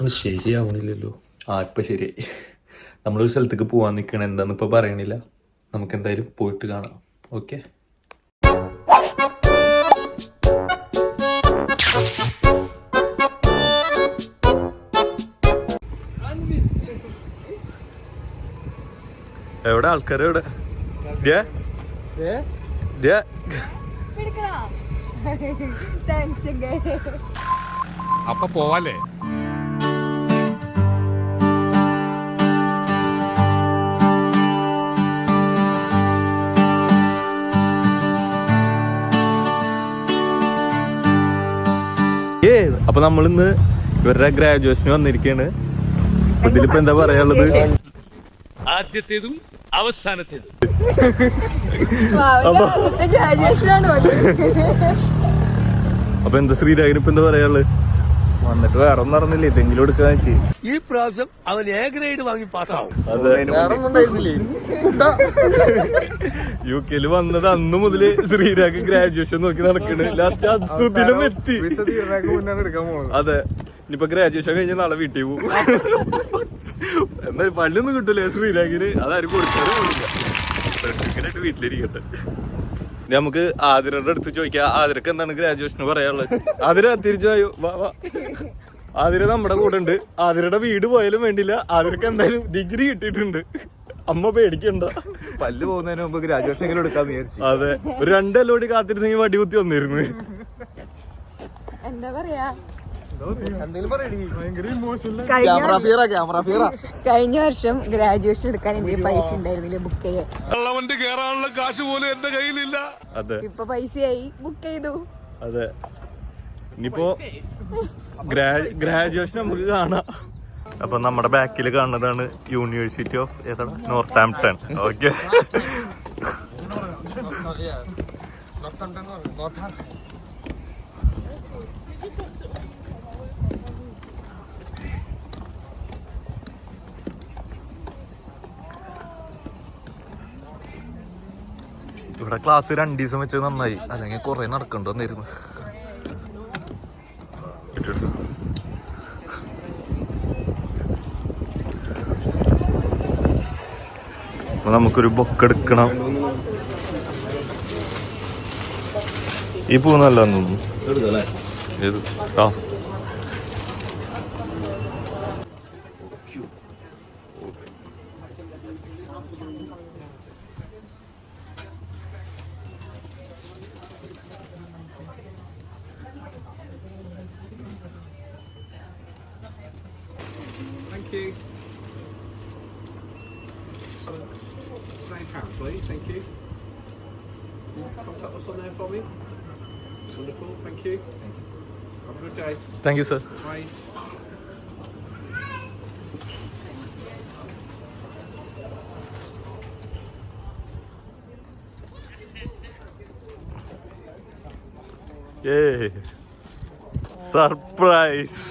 അത് ശരിയാവണില്ലല്ലോ. ഇപ്പം ശരിയായി. നമ്മളൊരു സ്ഥലത്തേക്ക് പോകാൻ നിൽക്കണം, എന്താണെന്ന് ഇപ്പോൾ പറയണില്ല. നമുക്ക് എന്തായാലും പോയിട്ട് കാണാം. ഓക്കെ. എവിടെ ആൾക്കാർ? എവിടെ അപ്പൊ പോവാല്ലേ? അപ്പൊ നമ്മളിന്ന് ഇവരുടെ ഗ്രാജുവേഷന് വന്നിരിക്കുകയാണ്. ഇതിലിപ്പോ എന്താ പറയാനുള്ളത്? ആദ്യത്തേതും അവസാനത്തേതും. അപ്പൊ എന്താ ശ്രീരാഗിന് ഇപ്പൊ എന്താ പറയാനുള്ളത്? വന്നിട്ട് വേറെ ഒന്നും നടന്നില്ല, ഇതെങ്കിലും എടുക്കാന്ന് വെച്ച്. ഈ പ്രാവശ്യം അവൻ എ ഗ്രേഡ് വാങ്ങി പാസ്സാവും. UK വന്നത് അന്ന് മുതല് ശ്രീരാഗ് ഗ്രാജുവേഷൻ നോക്കി നടക്കണ്. ലാസ്റ്റ് അസുദിനം എത്തി. അതെ, ഇനിയിപ്പൊ ഗ്രാജുവേഷൻ കഴിഞ്ഞ നാളെ വീട്ടിൽ പോകും. എന്തായാലും പള്ളിയൊന്നും കിട്ടൂലേ ശ്രീരാഗിന്? അതാരും കൊടുക്കാനും പോലില്ല. വീട്ടിലിരിക്കട്ടെ. നമുക്ക് ആതിരയുടെ അടുത്ത് ചോദിക്കാം, ആതിരക്ക് എന്താണ് ഗ്രാജുവേഷന് പറയാനുള്ളത്? ആതിര തിരിച്ചു വാ. ആതിര നമ്മുടെ കൂടെ ഉണ്ട്. ആതിരയുടെ വീട് പോയാലും വേണ്ടില്ല, ആതിരക്ക് എന്തായാലും ഡിഗ്രി കിട്ടിയിട്ടുണ്ട്. അമ്മ പേടിക്കണ്ട. പല്ല് പോകുന്നതിന് മുമ്പ് ഗ്രാജുവേഷൻ എങ്കിലും എടുക്കാന്ന് വിചാരിച്ചു. അതെ, ഒരു 2 കൊല്ലം കാത്തിരുന്നെങ്കിൽ വടി കുത്തി വന്നിരുന്നു. എന്താ പറയാ, കഴിഞ്ഞ വർഷം ഗ്രാജുവേഷൻ എടുക്കാൻ എന്റെ പൈസ ഉണ്ടായിരുന്നില്ല ബുക്ക് ചെയ്യാൻ. വണ്ടി കേറാനുള്ള കാശ് പോലും എന്റെ കയ്യിലില്ല. അതെ, ഇപ്പൊ പൈസയായി, ബുക്ക് ചെയ്തു. അതെ, ഇനിയിപ്പോ ഗ്രാജുവേഷൻ നമുക്ക് കാണാം. അപ്പൊ നമ്മുടെ ബാക്കിൽ കാണുന്നതാണ് യൂണിവേഴ്സിറ്റി ഓഫ് ഏതാണ്, നോർത്താംപ്ടൺ. ഓക്കെ. ഇവിടെ ക്ലാസ് 2 ദിവസം വെച്ച് നന്നായി, അല്ലെങ്കിൽ കുറെ നടക്കണ്ട വന്നിരുന്നു. നമുക്കൊരു ബൊക്കെ എടുക്കണം. ഈ പൂ നല്ല ഏത്? Thank you. £9, please. Thank you. Contact us on there for me. Wonderful. Thank you. Have a good day. Thank you sir. Bye. Surprise.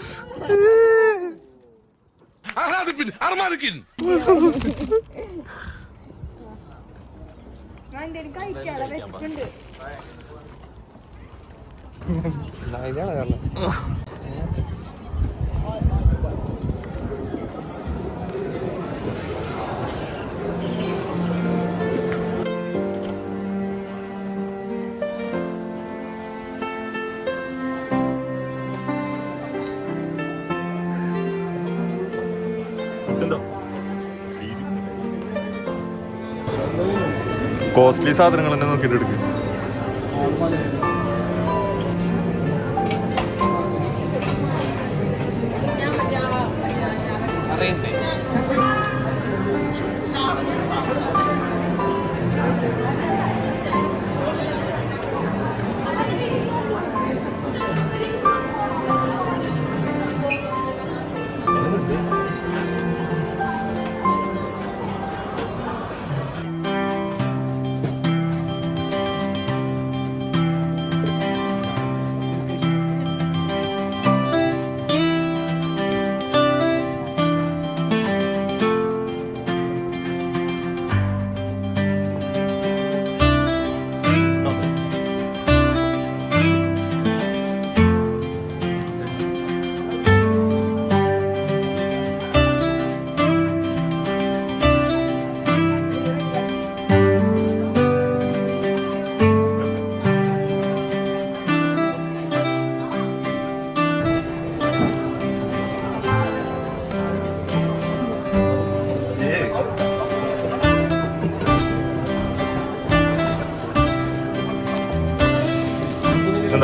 Costly സാധനങ്ങൾ തന്നെ നോക്കിയിട്ട് എടുക്കും.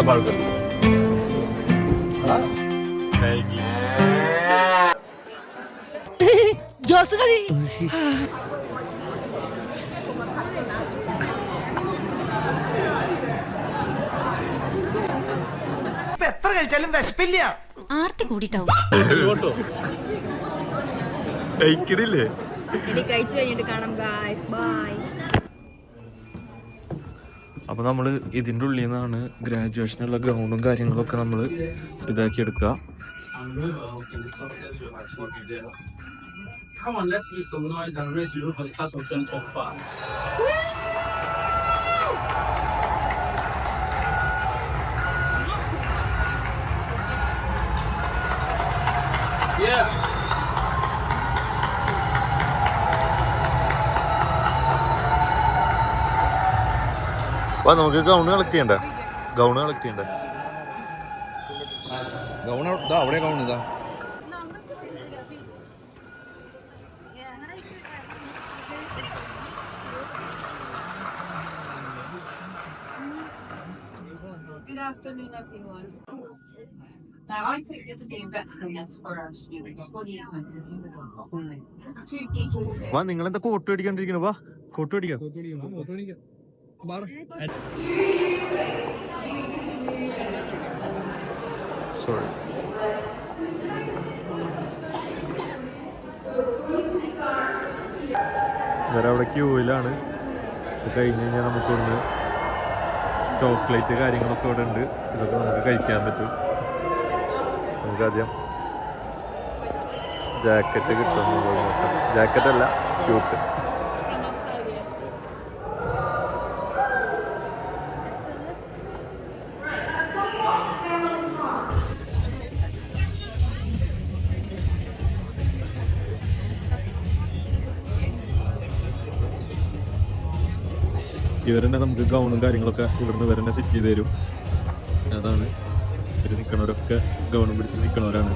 ബർഗർ. മാഗി. ജോസ് കളി എത്ര കഴിച്ചാലും വിശപ്പില്ല. ആർത്തി കൂടിട്ടാവും. ഓട്ടോ കഴിക്കണില്ലേ? കഴിച്ചു കഴിഞ്ഞിട്ട് കാണാം ഗായ്സ്. ബൈ. അപ്പൊ നമ്മള് ഇതിന്റെ ഉള്ളിൽ നിന്നാണ് ഗ്രാജുവേഷനുള്ള ഗ്രൗണ്ടും കാര്യങ്ങളൊക്കെ നമ്മള് ഇതാക്കി എടുക്കുക. Come on, let's make some noise and raise the roof for the class of 2025. Yeah. അപ്പൊ നമുക്ക് ഗൗണ് കളക്ട് ചെയ്യണ്ടേ? ഗൗണ് കളക്ട് ചെയ്യണ്ടേ? ഗൗൺ അവിടെ ഗൗൺ ഇതാ. Good afternoon, everyone. Now, I think it's being better than this for our students. What do you think? Two people say. വാ, നിങ്ങളെന്താ coat അടിക്കാണ്ടിരിക്കണ? വാ, coat അടിക്കാം. സോറി. ഇവരവിടെ ക്യൂയിലാണ്. കഴിഞ്ഞ് കഴിഞ്ഞാൽ നമുക്കൊന്ന് ചോക്ലേറ്റ് കാര്യങ്ങളൊക്കെ ഇവിടെ ഉണ്ട്. ഇതൊക്കെ നമുക്ക് കഴിക്കാൻ പറ്റും. നമുക്കാദ്യം ജാക്കറ്റ് കിട്ടുന്നു. ജാക്കറ്റ് അല്ല, ഷൂട്ട്. ഇവരെന്നെ നമുക്ക് ഗൗണും കാര്യങ്ങളൊക്കെ ഇവിടുന്ന് ഇവരെന്നെ സെറ്റ് ചെയ്ത് തരും. അതാണ് ഇവർ നിൽക്കണവരൊക്കെ ഗൗണും പിടിച്ച് നിൽക്കണവരാണ്.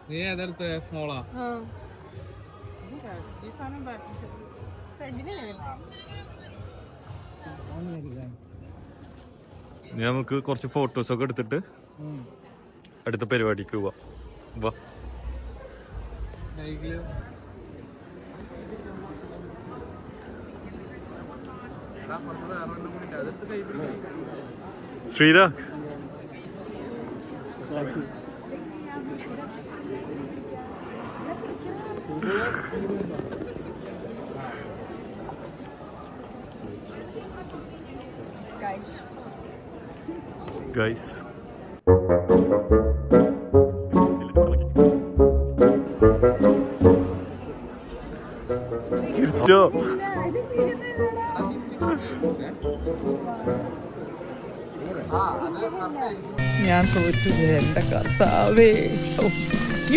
നീ ഏതെടുത്ത് സ്മോളാ? നമുക്ക് കുറച്ച് ഫോട്ടോസ് ഒക്കെ എടുത്തിട്ട് അടുത്ത പരിപാടിക്ക് പോവാം. വാ. ശ്രീരാഗ്, ഗൈസ് തിരിച്ചോ? ഞാൻ തോറ്റു. എന്റെ കർത്താവേ,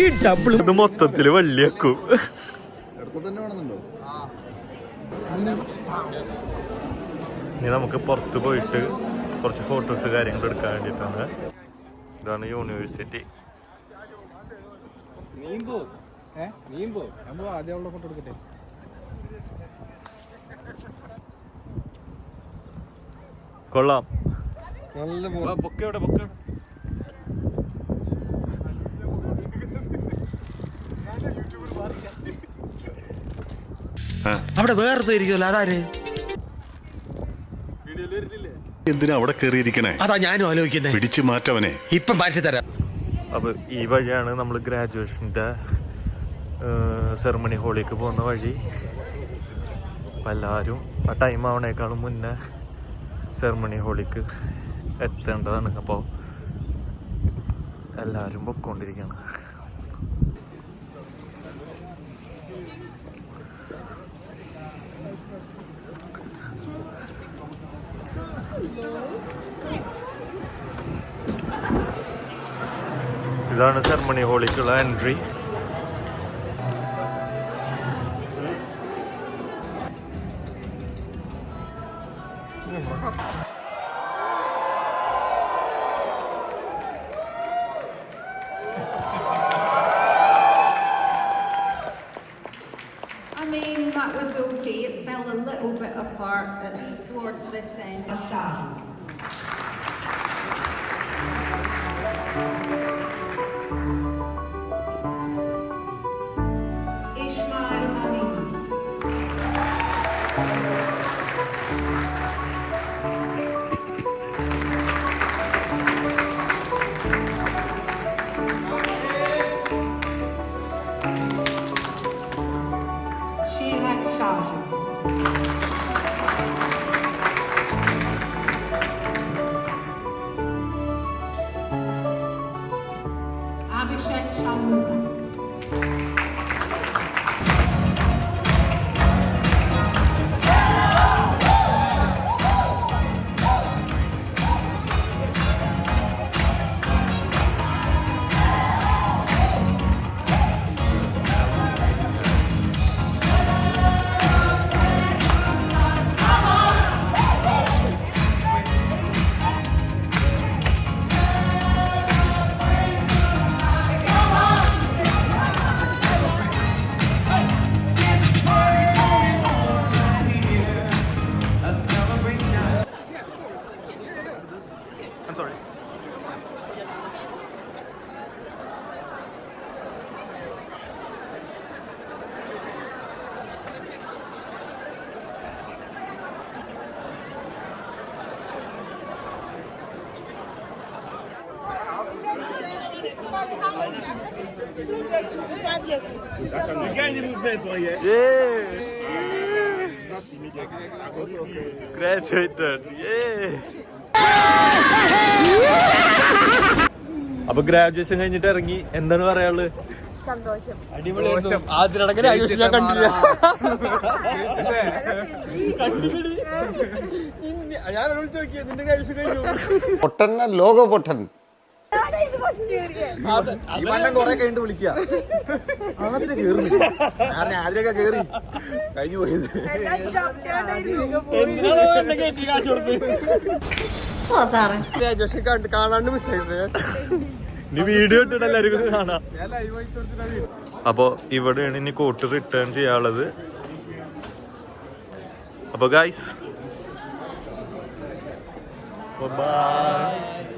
ഈ ഡബിൾ ഇത് മൊത്തത്തില് വള്ളിയാക്കും. ഇനി നമുക്ക് പുറത്ത് പോയിട്ട് കുറച്ച് ഫോട്ടോസ് കാര്യങ്ങൾ എടുക്കാൻ വേണ്ടിയിട്ടാണ്. ഇതാണ് യൂണിവേഴ്സിറ്റി. ആദ്യം അവളുടെ ഫോട്ടോ എടുക്കട്ടെ. കൊള്ളാം. നല്ല പൊക്കെവിടെ പൊക്കെ അവിടെ വേറെ ഇരിക്കുമല്ലോ. അതാര്? എന്തിനാ അവിടെ കയറിയിരിക്കണേ? അതാ ഞാനും ആലോചിക്കുന്നത്. പിടിച്ചു മാറ്റവനെ. ഇപ്പം മാറ്റി തരാം. അപ്പോൾ ഈ വഴിയാണ് നമ്മൾ ഗ്രാജുവേഷൻ്റെ സെറമണി ഹാളിലേക്ക് പോകുന്ന വഴി. അപ്പം എല്ലാവരും ആ ടൈം ആവണേക്കാളും മുന്നേ സെറമണി ഹാളിലേക്ക് എത്തേണ്ടതാണ്. അപ്പോൾ എല്ലാവരും പൊയ്ക്കൊണ്ടിരിക്കുകയാണ്. ഇതാണ് സെറമണി ഹാളിലേക്കുള്ള entry. I mean, that was okay. It fell a little bit apart towards this end. Ishmael Amin. Sheila Shaja. Abhishek Shamuna. I'm sorry. Graduated. അപ്പൊ ഗ്രാജുവേഷൻ കഴിഞ്ഞിട്ട് ഇറങ്ങി. എന്താണ് പറയാനുള്ളത്? സന്തോഷം. പൊട്ടന്ന ലോക പൊട്ടൻ. കൊറേ കഴിഞ്ഞിട്ട് വിളിക്കുക. ആദ്യം കേറുന്നില്ല. ആദ്യമൊക്കെ കേറി കഴിഞ്ഞു പോയത്. കാണാണ്ട് മിസ്സായിട്ട് ഇനി വീഡിയോ ഇട്ടിട്ട് എല്ലാവർക്കും കാണാം. അപ്പൊ ഇവിടെയാണ് ഇനി കോട്ട് റിട്ടേൺ ചെയ്യാനുള്ളത്. അപ്പൊ ഗൈസ് ബൈ.